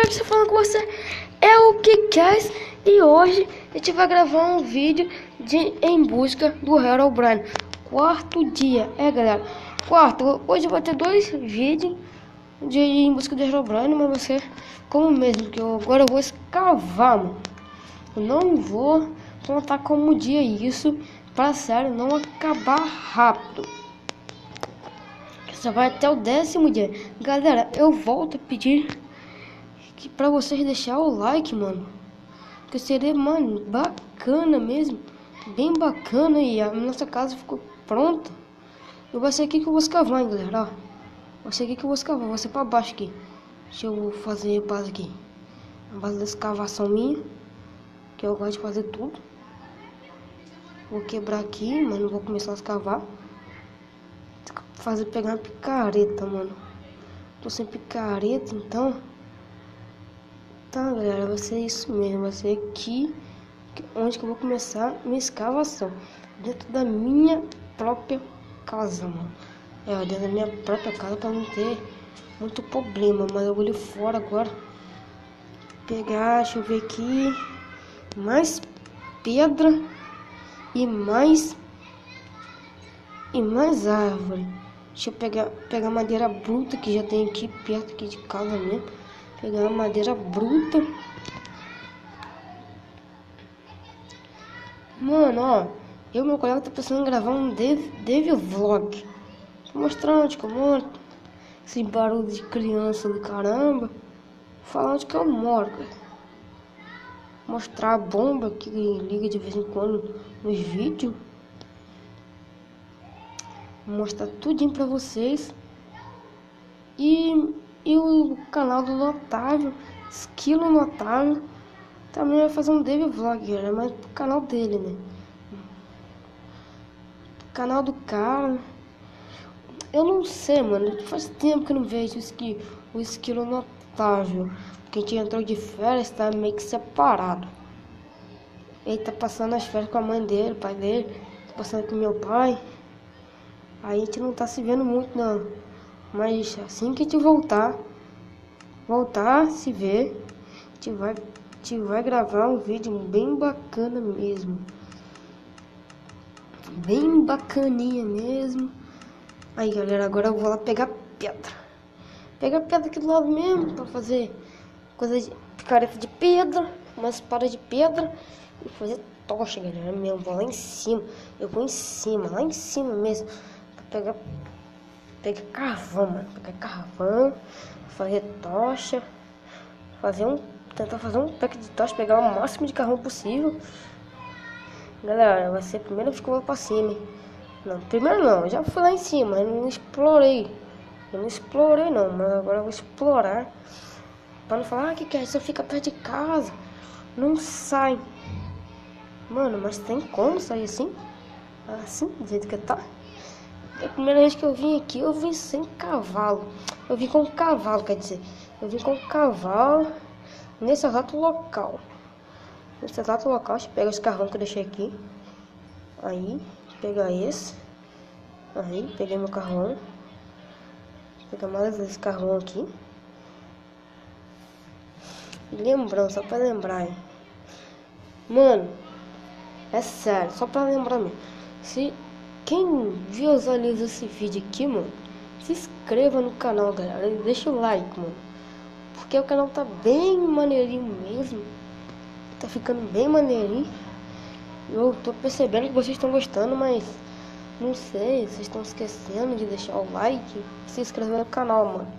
pode estar falando com você, é o KiKaz, e hoje a gente vai gravar um vídeo de Em Busca do Herobrine. Quarto dia, galera, hoje vai ter dois vídeos de Em Busca do Herobrine, mas vai ser como mesmo, que agora eu vou escavar, mano. Eu não vou contar como dia isso, pra sério, não acabar rápido. Só vai até o 10º dia. Galera, eu volto a pedir pra vocês deixar o like, mano. Que seria, mano, bacana mesmo. Bem bacana. E a nossa casa ficou pronta. E vai ser aqui que eu vou escavar, hein, galera. Ó. Vai ser aqui que eu vou escavar. Vai ser pra baixo aqui. Deixa eu fazer a base aqui. A base da escavação minha. Que eu gosto de fazer tudo. Vou quebrar aqui, mano. Vou começar a escavar. Pegar uma picareta, mano. Tô sem picareta, então. Tá, galera, vai ser isso mesmo. Vai ser aqui onde que eu vou começar minha escavação. Dentro da minha própria casa, mano. Dentro da minha própria casa, pra não ter muito problema. Mas eu vou ali fora agora. Pegar, deixa eu ver aqui. Mais pedra. E mais árvore. Deixa eu pegar madeira bruta que já tem aqui perto aqui de casa mesmo. Pegar a madeira bruta. Mano, ó. Eu e meu colega tá pensando em gravar um Dev Vlog. Tô mostrando onde que eu moro. Esse barulho de criança do caramba. Falar onde que eu moro, cara. Mostrar a bomba que liga de vez em quando nos vídeos. Mostrar tudinho pra vocês. E o canal do Otávio, Esquilo no Otávio, também vai fazer um Dev Vlog, galera, mas pro canal dele, né? Canal do cara. Eu não sei, mano. Faz tempo que eu não vejo o Esquilo no Otávio. Porque a gente entrou de férias, tá meio que separado. Ele tá passando as férias com a mãe dele, o pai dele. Tá passando com meu pai. Aí a gente não tá se vendo muito, não. Mas assim que a gente voltar a se ver, a gente vai gravar um vídeo bem bacana mesmo. Bem bacaninha mesmo. Aí, galera, agora eu vou lá pegar pedra. Pegar pedra aqui do lado mesmo, pra fazer coisa de picareta de pedra, umas espadas de pedra. E fazer tocha, galera, mesmo. Vou lá em cima. Eu vou em cima, lá em cima mesmo. Pra pegar carvão, mano. Pegar carvão, fazer tocha. Tentar fazer um pack de tocha, pegar o máximo de carvão possível. Galera, vai ser a primeira vez que eu vou pra cima, hein? Não, primeiro não, eu já fui lá em cima, eu não explorei. Eu não explorei não, mas agora eu vou explorar. Pra não falar, que é? Você fica perto de casa, não sai. Mano, mas tem como sair assim? Assim, do jeito que tá? A primeira vez que eu vim aqui, eu vim sem cavalo. Eu vim com cavalo, quer dizer. Eu vim com cavalo nesse exato local. Nesse exato local, deixa eu pegar esse carvão que eu deixei aqui. Aí, pegar esse. Aí, peguei meu carvão. Vou pegar mais esse carvão aqui. E lembrando, só pra lembrar, hein. Mano, é sério, só pra lembrar mesmo. Quem visualiza esse vídeo aqui, mano, se inscreva no canal, galera, e deixa o like, mano. Porque o canal tá bem maneirinho mesmo. Tá ficando bem maneirinho. Eu tô percebendo que vocês estão gostando, mas não sei, vocês estão esquecendo de deixar o like e se inscrever no canal, mano.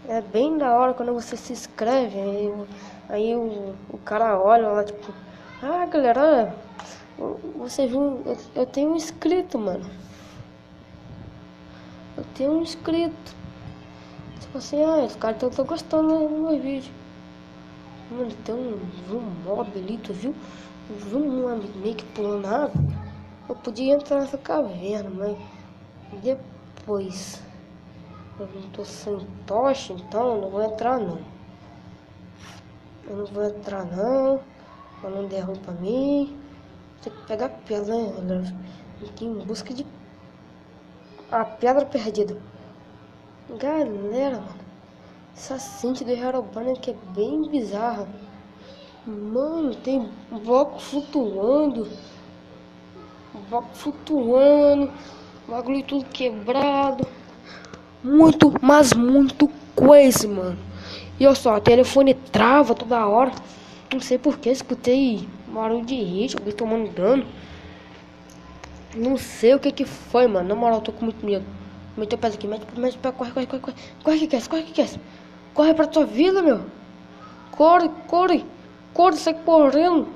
É bem da hora quando você se inscreve, aí o cara olha lá, tipo, ah, galera, você viu, eu tenho um inscrito, mano. Eu tenho um inscrito. Tipo assim, esse cara tá gostando do meu vídeo. Mano, tem um mob ali, tu viu? Viu um amigo meio que pulando na água. Eu podia entrar nessa caverna, mas depois eu não tô sem tocha, então eu não vou entrar não. Eu não vou entrar não. Eu não derrubo pra mim. Tem que pegar pedra, né, galera? Aqui em busca de a pedra perdida. Galera, mano, Essa cinta do Herobrine que é bem bizarra. Mano, tem bloco flutuando. Bloco flutuando. Bagulho tudo quebrado. Muito, mas muito coisa, mano. E olha só, o telefone trava toda hora. Não sei porquê, escutei barulho de hit, alguém tomando dano. Não sei o que que foi, mano. Na moral, eu tô com muito medo. Meteu o pé aqui, mete o pé, corre, corre, corre, corre. Corre que quer, corre que quer. Corre pra tua vida, meu. Corre, corre. Corre, sai correndo.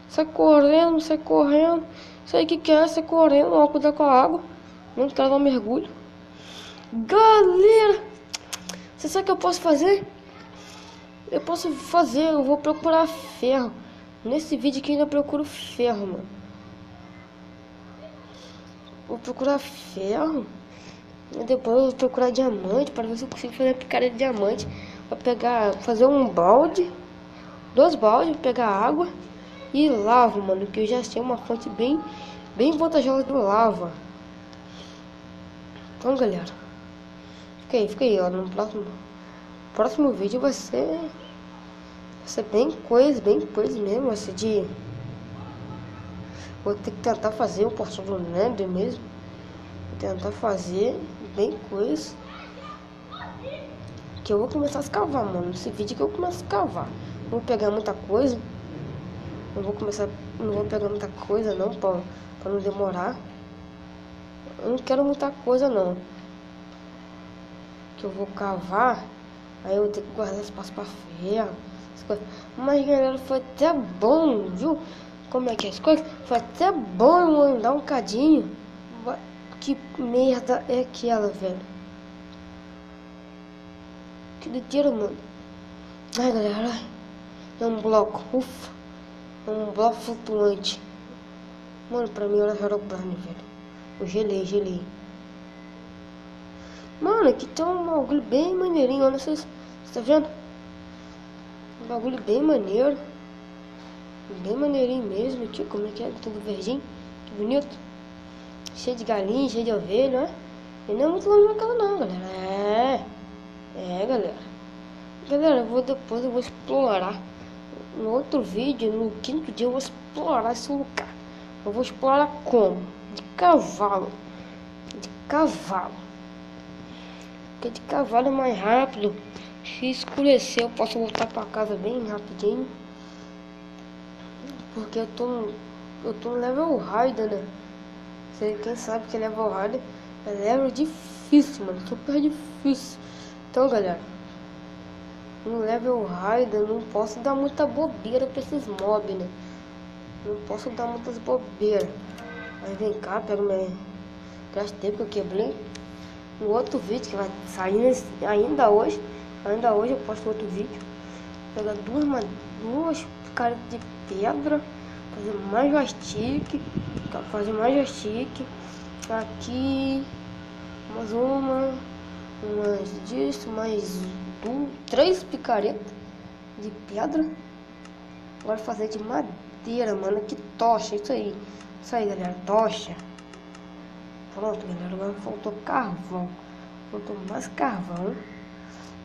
Sai correndo, sai correndo. Sai que quer, sai correndo. Ó, cuidar com a água. Não quero dar um mergulho. Galera, você sabe o que eu posso fazer? Eu vou procurar ferro. Nesse vídeo aqui ainda procuro ferro, mano. Vou procurar ferro. E depois eu vou procurar diamante para ver se eu consigo fazer picareta de diamante. Vou pegar, fazer um balde, 2 baldes, pegar água e lava, mano. Que eu já achei uma fonte bem vantajosa de lava. Então, galera, fica aí, ó. No próximo vídeo vai ser bem coisa mesmo. Vai ser de... Vou ter que tentar fazer o portal do Nether mesmo. Vou tentar fazer bem coisa. Que eu vou começar a escavar, mano. Nesse vídeo que eu começo a escavar. Não vou pegar muita coisa. Não vou pegar muita coisa não, pra não demorar. Eu não quero muita coisa não. Que eu vou cavar. Aí eu vou ter que guardar espaço pra ferro. Mas galera, foi até bom, viu? Como é que é as coisas? Foi até bom eu andar um cadinho. Que merda é aquela, velho? Que doideira, mano. Ai, galera. É um bloco. Ufa. É um bloco flutuante. Mano, pra mim era Herobrine, velho. Eu gelei. Mano, aqui tem um bagulho bem maneirinho. Olha, vocês tá vendo? Um bagulho bem maneiro. Bem maneirinho mesmo. Aqui, como é que é? Tudo verdinho. Que bonito. Cheio de galinha, cheio de ovelha, né? E não é muito longe daquela não, galera. Galera. Galera, depois eu vou explorar. No outro vídeo, no 5º dia, eu vou explorar esse lugar. Eu vou explorar como? De cavalo. Porque de cavalo é mais rápido. Se escurecer, eu posso voltar pra casa bem rapidinho. Porque eu tô no level Rider, né? Quem sabe que level Rider é level difícil, mano. Super difícil. Então, galera, no level Rider não posso dar muita bobeira pra esses mobs, né? Não posso dar muitas bobeiras. Aí vem cá, pega minha gastei que eu quebrei. No outro vídeo que vai sair ainda hoje eu posto outro vídeo. Pegar duas picaretas de pedra, fazer mais joystick, aqui umas disso, mais 3 picaretas de pedra. Agora fazer de madeira, mano, que tocha, isso aí, galera, tocha. Pronto, galera, agora faltou carvão, faltou mais carvão.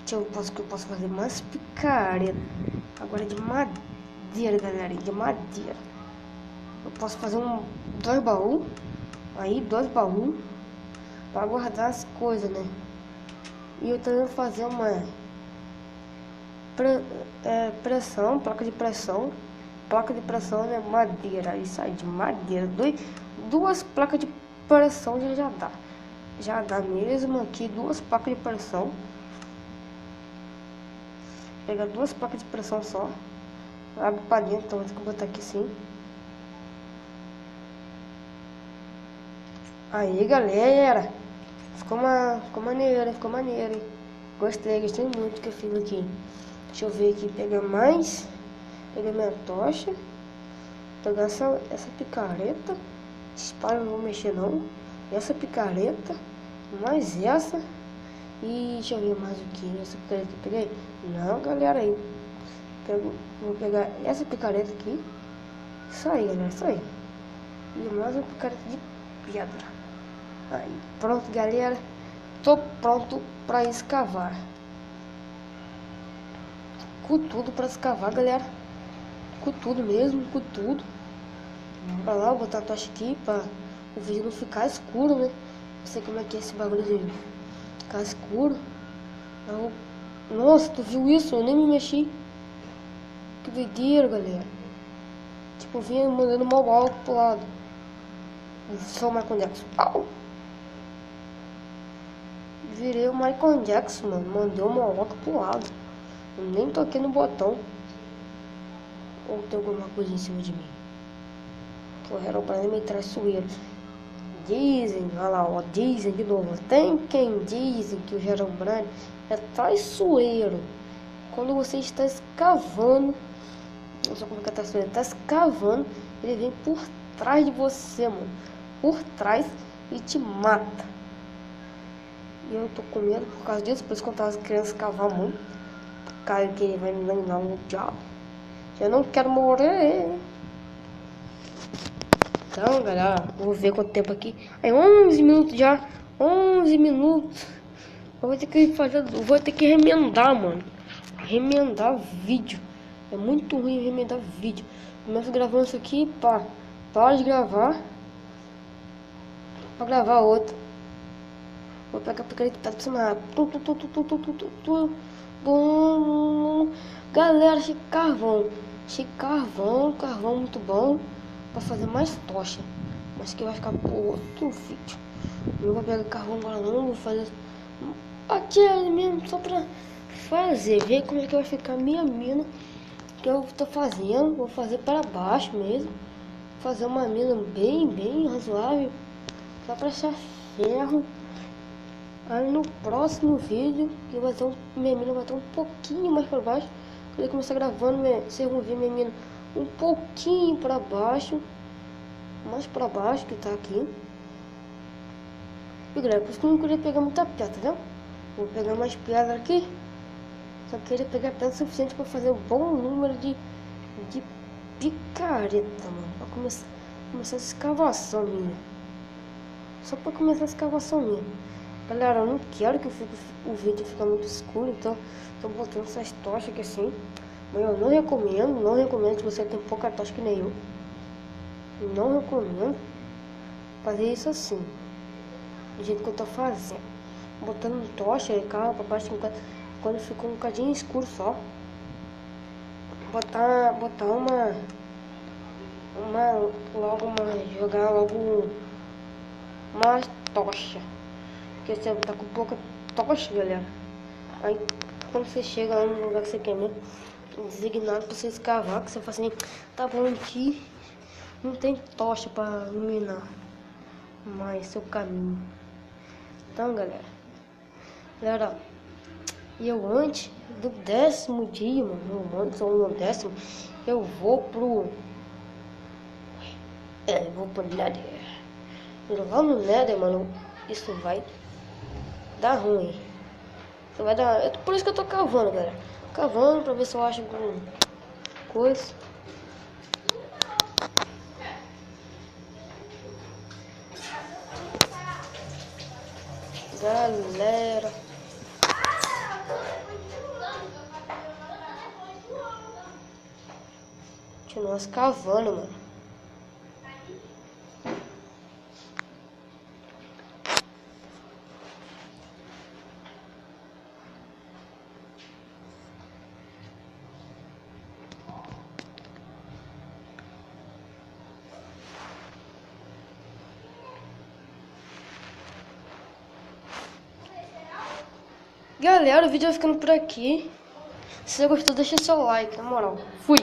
Que eu posso fazer mais picareta. Agora de madeira, galera, de madeira. Eu posso fazer 2 baús. Aí 2 baús para guardar as coisas, né? E eu também vou fazer uma pressão, placa de pressão. Placa de pressão é madeira. Isso aí, de madeira. 2 placas de pressão já dá. Já dá mesmo aqui 2 placas de pressão. Pegar 2 placas de pressão só. Abre pra dentro, então vou botar aqui sim. Aí, galera. Ficou maneiro, hein? Gostei muito do que eu fiz aqui. Deixa eu ver aqui, pegar minha tocha. Pegar essa picareta. Espalha, não vou mexer não. Essa picareta. Mais essa. E deixa eu ver mais o que. Essa picareta que eu peguei. Não, galera, aí. Vou pegar essa picareta aqui. Isso aí, galera, isso aí. E mais uma picareta de pedra. Aí, pronto, galera. Tô pronto pra escavar. com tudo pra escavar, galera. Com tudo mesmo, com tudo. Pra lá, vou botar a tocha aqui pra o vídeo não ficar escuro, né? Não sei como é que é esse bagulho de ficar escuro. Nossa, tu viu isso? Eu nem me mexi. Que doideira, galera. Tipo, vinha mandando mal alto pro lado. Sou o Michael Jackson. Au! Virei o Michael Jackson, mano. Mandei o maloca pro lado. Eu nem toquei no botão. Ou tem alguma coisa em cima de mim? O Herobrine é meio traiçoeiro. Dizem, olha lá, ó, dizem de novo. Tem quem dizem que o Herobrine é traiçoeiro. Quando você está escavando, não sei como é que é traiçoeiro, está escavando, ele vem por trás de você, mano. Por trás e te mata. E eu tô com medo por causa disso, por isso que eu tava querendo escavar muito. Por causa que ele vai me enganar no diabo. Eu não quero morrer. Então, galera, vou ver quanto tempo aqui. Aí, 11 minutos já. 11 minutos. Eu vou ter que fazer. Vou ter que remendar, mano. Remendar vídeo. É muito ruim remendar vídeo. Começo gravando isso aqui, pá. Para de gravar. Pra gravar outro. Vou pegar a picareta pra cima. Bom. Galera, achei carvão. Achei carvão muito bom. Pra fazer mais tocha. Mas que vai ficar por outro vídeo. Eu vou pegar carvão agora não. Vou fazer aqui mesmo só pra fazer. Ver como é que vai ficar a minha mina. Que eu tô fazendo. Vou fazer para baixo mesmo. Fazer uma mina bem razoável. Só pra achar ferro. Aí no próximo vídeo, que vai ter minha mina vai estar um pouquinho mais para baixo. Quando eu começar gravando, vocês vão ver minha mina um pouquinho para baixo. Mais para baixo que tá aqui. E galera, por isso que eu não queria pegar muita pedra, né? Vou pegar mais pedra aqui. Só queria pegar pedra suficiente para fazer um bom número de picareta, mano. Pra começar essa escavação minha. Só para começar a escavação minha. Galera, eu não quero que o vídeo fique muito escuro, então tô botando essas tochas aqui assim. Mas eu não recomendo se você tem pouca tocha que nem eu. Não recomendo fazer isso assim, do jeito que eu tô fazendo. Botando tocha e carro pra baixo quando ficou um bocadinho escuro só. Jogar logo uma tocha. Porque você tá com pouca tocha, galera. Aí quando você chega lá no lugar que você quer mesmo, designado pra você escavar, que você fala assim, tá bom aqui, não tem tocha pra iluminar mais seu caminho. Então, galera, eu antes do 10º dia, mano, antes ou no 10º, eu vou pro Nether. Lá no Nether, mano, isso vai dar ruim. Isso vai dar. Por isso que eu tô cavando, galera. Cavando pra ver se eu acho alguma coisa. Galera, continua cavando, mano. Galera, o vídeo vai ficando por aqui. Se você gostou, deixa seu like, na moral. Fui!